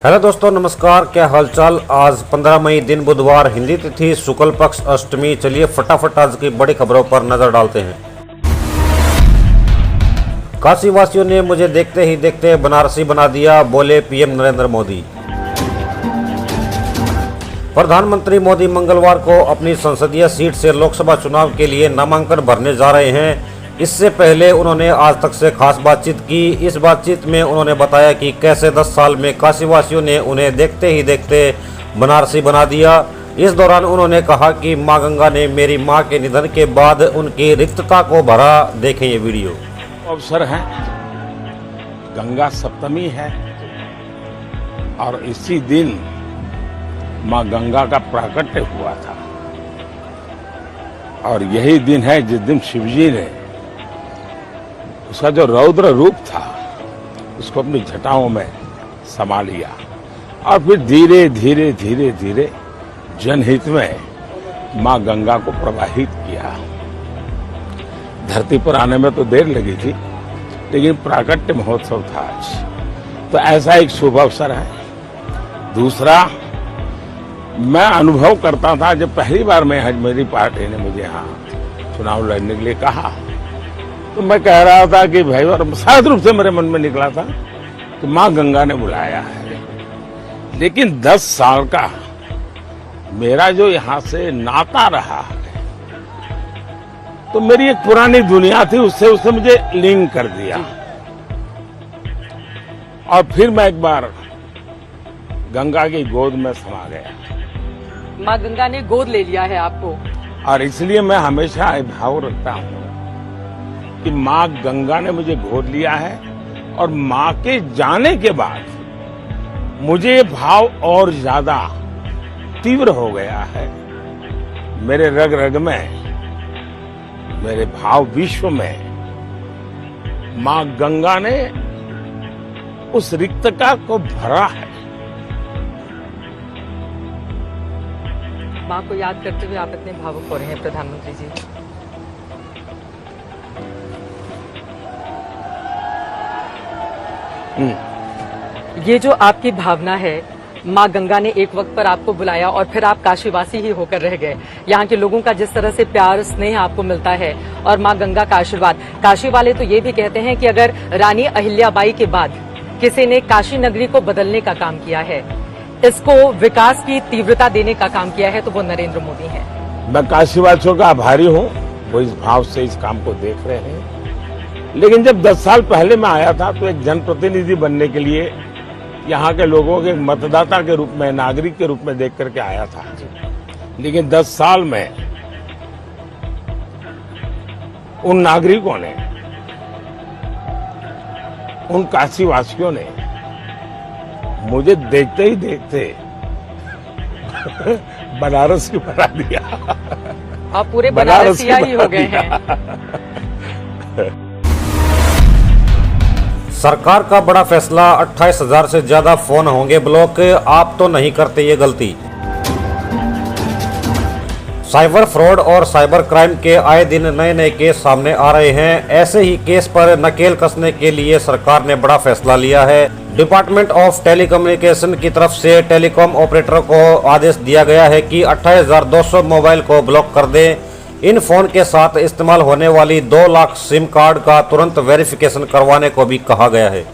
Hello दोस्तों, नमस्कार। क्या हालचाल। आज 15 मई दिन बुधवार, हिंदी तिथि शुक्ल पक्ष अष्टमी। चलिए फटाफट आज की बड़ी खबरों पर नजर डालते हैं। काशी वासियों ने मुझे देखते ही देखते बनारसी बना दिया, बोले पीएम नरेंद्र मोदी। प्रधानमंत्री मोदी मंगलवार को अपनी संसदीय सीट से लोकसभा चुनाव के लिए नामांकन भरने जा रहे हैं। इससे पहले उन्होंने आज तक से खास बातचीत की। इस बातचीत में उन्होंने बताया कि कैसे 10 साल में काशीवासियों ने उन्हें देखते ही देखते बनारसी बना दिया। इस दौरान उन्होंने कहा कि मां गंगा ने मेरी मां के निधन के बाद उनकी रिक्तता को भरा। देखें ये वीडियो। अवसर है, गंगा सप्तमी है और इसी दिन मां गंगा का प्राकट्य हुआ था और यही दिन है जिस दिन शिवजी ने उसका जो रौद्र रूप था उसको अपनी जटाओं में समा लिया और फिर धीरे धीरे धीरे धीरे जनहित में मां गंगा को प्रवाहित किया। धरती पर आने में तो देर लगी थी, लेकिन प्राकट्य महोत्सव था आज, तो ऐसा एक शुभ अवसर है। दूसरा, मैं अनुभव करता था जब पहली बार मेरी पार्टी ने मुझे यहाँ चुनाव लड़ने के लिए कहा, तो मैं कह रहा था कि भाई, और साथ रूप से मेरे मन में निकला था कि मां गंगा ने बुलाया है। लेकिन 10 साल का मेरा जो यहां से नाता रहा है, तो मेरी एक पुरानी दुनिया थी, उससे मुझे लिंक कर दिया और फिर मैं एक बार गंगा की गोद में समा गया। मां गंगा ने गोद ले लिया है आपको, और इसलिए मैं हमेशा भाव रखता हूं कि मां गंगा ने मुझे गोद लिया है और मां के जाने के बाद मुझे भाव और ज्यादा तीव्र हो गया है। मेरे रग रग में, मेरे भाव विश्व में मां गंगा ने उस रिक्तता को भरा है। मां को याद करते हुए आप इतने भावुक हो रहे हैं प्रधानमंत्री जी। ये जो आपकी भावना है, मां गंगा ने एक वक्त पर आपको बुलाया और फिर आप काशीवासी ही होकर रह गए। यहाँ के लोगों का जिस तरह से प्यार स्नेह आपको मिलता है और मां गंगा का आशीर्वाद, काशी वाले तो ये भी कहते हैं कि अगर रानी अहिल्याबाई के बाद किसी ने काशी नगरी को बदलने का काम किया है, इसको विकास की तीव्रता देने का काम किया है, तो वो नरेंद्र मोदी हैं। मैं काशीवासियों का आभारी हूं, वो इस भाव से इस काम को देख रहे हैं। लेकिन जब 10 साल पहले मैं आया था तो एक जनप्रतिनिधि बनने के लिए यहाँ के लोगों के मतदाता के रूप में, नागरिक के रूप में देख करके आया था। लेकिन 10 साल में उन नागरिकों ने, उन काशीवासियों ने मुझे देखते ही देखते बनारसी बना दिया। आप पूरे बनारसिया ही हो गए हैं। सरकार का बड़ा फैसला, 28,000 से ज्यादा फोन होंगे ब्लॉक। आप तो नहीं करते ये गलती। साइबर फ्रॉड और साइबर क्राइम के आए दिन नए नए केस सामने आ रहे हैं। ऐसे ही केस पर नकेल कसने के लिए सरकार ने बड़ा फैसला लिया है। डिपार्टमेंट ऑफ टेलीकम्युनिकेशन की तरफ से टेलीकॉम ऑपरेटर को आदेश दिया गया है कि 28,200 मोबाइल को ब्लॉक कर दें। इन फोन के साथ इस्तेमाल होने वाली 2 लाख सिम कार्ड का तुरंत वेरिफिकेशन करवाने को भी कहा गया है।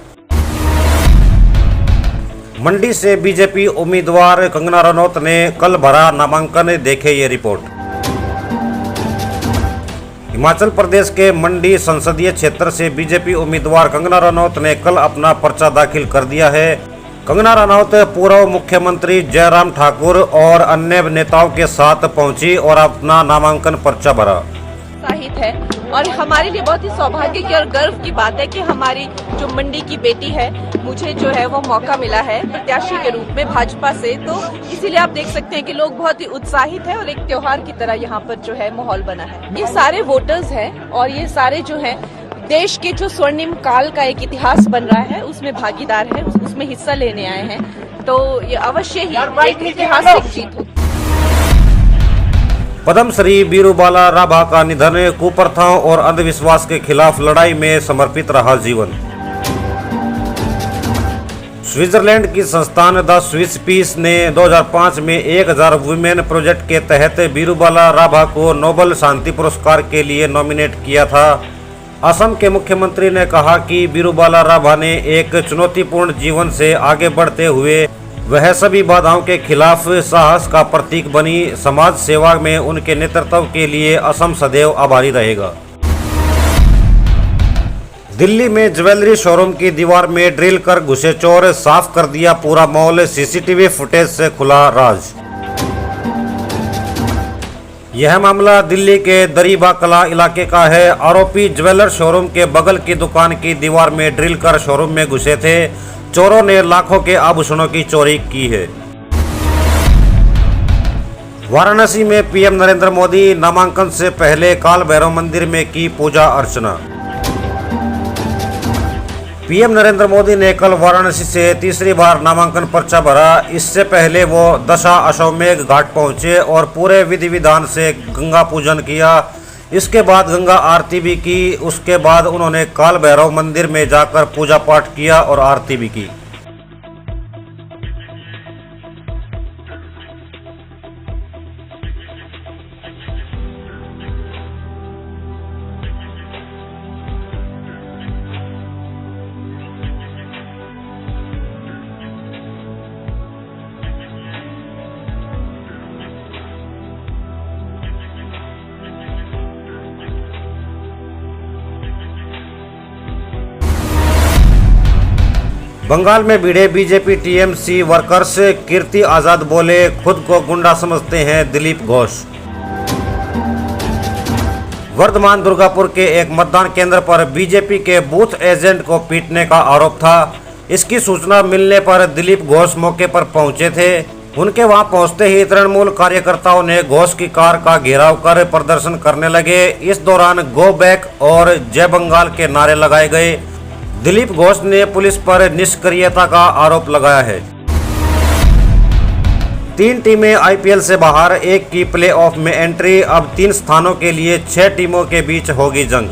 मंडी से बीजेपी उम्मीदवार कंगना रनौत ने कल भरा नामांकन। देखे ये रिपोर्ट। हिमाचल प्रदेश के मंडी संसदीय क्षेत्र से बीजेपी उम्मीदवार कंगना रनौत ने कल अपना पर्चा दाखिल कर दिया है। कंगना रनौत पूर्व मुख्यमंत्री जयराम ठाकुर और अन्य नेताओं के साथ पहुंची और अपना नामांकन पर्चा भरा। उत्साहित है और हमारे लिए बहुत ही सौभाग्य की और गर्व की बात है कि हमारी जो मंडी की बेटी है, मुझे जो है वो मौका मिला है प्रत्याशी के रूप में भाजपा से। तो इसीलिए आप देख सकते हैं कि लोग बहुत ही उत्साहित हैं और एक त्योहार की तरह यहाँ पर जो है माहौल बना है। ये सारे वोटर्स हैं और ये सारे जो हैं देश के जो स्वर्णिम काल का एक इतिहास बन रहा है उसमें भागीदार है, उसमें हिस्सा लेने आए हैं। तो ये अवश्य ही एक ऐतिहासिक जीत होगी। पद्मश्री बीरूबाला राभा का निधन, कुप्रथाओं और अंधविश्वास के खिलाफ लड़ाई में समर्पित रहा जीवन। स्विट्जरलैंड की संस्थान द स्विस पीस ने 2005 में 1000 वुमेन प्रोजेक्ट के तहत बीरूबाला राभा को नोबेल शांति पुरस्कार के लिए नॉमिनेट किया था। असम के मुख्यमंत्री ने कहा कि बीरूबाला राभा ने एक चुनौतीपूर्ण जीवन से आगे बढ़ते हुए वह सभी बाधाओं के खिलाफ साहस का प्रतीक बनी। समाज सेवा में उनके नेतृत्व के लिए असम सदैव आभारी रहेगा। दिल्ली में ज्वेलरी शोरूम की दीवार में ड्रिल कर घुसे चोर, साफ कर दिया पूरा मॉल, सीसीटीवी फुटेज से खुला राज। यह मामला दिल्ली के दरीबा कला इलाके का है। आरोपी ज्वेलर शोरूम के बगल की दुकान की दीवार में ड्रिल कर शोरूम में घुसे थे। चोरों ने लाखों के आभूषणों की चोरी की है। वाराणसी में पीएम नरेंद्र मोदी नामांकन से पहले काल भैरव मंदिर में की पूजा अर्चना। पीएम नरेंद्र मोदी ने कल वाराणसी से तीसरी बार नामांकन पर्चा भरा। इससे पहले वो दशा अश्वमेघ घाट पहुंचे और पूरे विधि विधान से गंगा पूजन किया। इसके बाद गंगा आरती भी की। उसके बाद उन्होंने काल भैरव मंदिर में जाकर पूजा पाठ किया और आरती भी की। बंगाल में भिड़े BJP TMC workers, Kirti Azad बोले खुद को गुंडा समझते हैं दिलीप घोष। वर्धमान दुर्गापुर के एक मतदान केंद्र पर बीजेपी के बूथ एजेंट को पीटने का आरोप था। इसकी सूचना मिलने पर दिलीप घोष मौके पर पहुंचे थे। उनके वहां पहुंचते ही तृणमूल कार्यकर्ताओं ने घोष की कार का घेराव कर प्रदर्शन करने लगे। इस दौरान गो बैक और जय बंगाल के नारे लगाए गए। दिलीप घोष ने पुलिस पर निष्क्रियता का आरोप लगाया है। 3 टीमें आईपीएल से बाहर, एक की प्लेऑफ में एंट्री। अब 3 स्थानों के लिए 6 टीमों के बीच होगी जंग।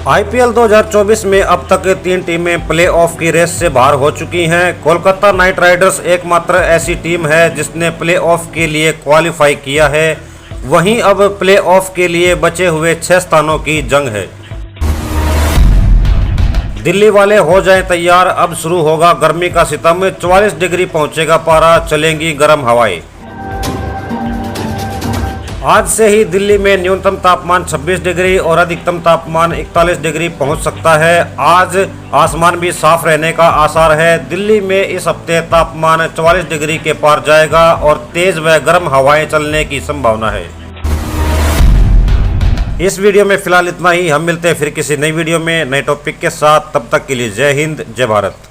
आईपीएल 2024 में अब तक 3 टीमें प्लेऑफ की रेस से बाहर हो चुकी हैं। कोलकाता नाइट राइडर्स एकमात्र ऐसी टीम है जिसने प्लेऑफ के लिए क्वालिफाई किया है। वहीं अब प्लेऑफ के लिए बचे हुए 6 स्थानों की जंग है। दिल्ली वाले हो जाएं तैयार, अब शुरू होगा गर्मी का सितम। 44 डिग्री पहुंचेगा पारा, चलेंगी गर्म हवाएं। आज से ही दिल्ली में न्यूनतम तापमान 26 डिग्री और अधिकतम तापमान 41 डिग्री पहुंच सकता है। आज आसमान भी साफ रहने का आसार है। दिल्ली में इस हफ्ते तापमान 44 डिग्री के पार जाएगा और तेज व गर्म हवाएं चलने की संभावना है। इस वीडियो में फिलहाल इतना ही। हम मिलते हैं फिर किसी नई वीडियो में नए टॉपिक के साथ। तब तक के लिए जय हिंद, जय भारत।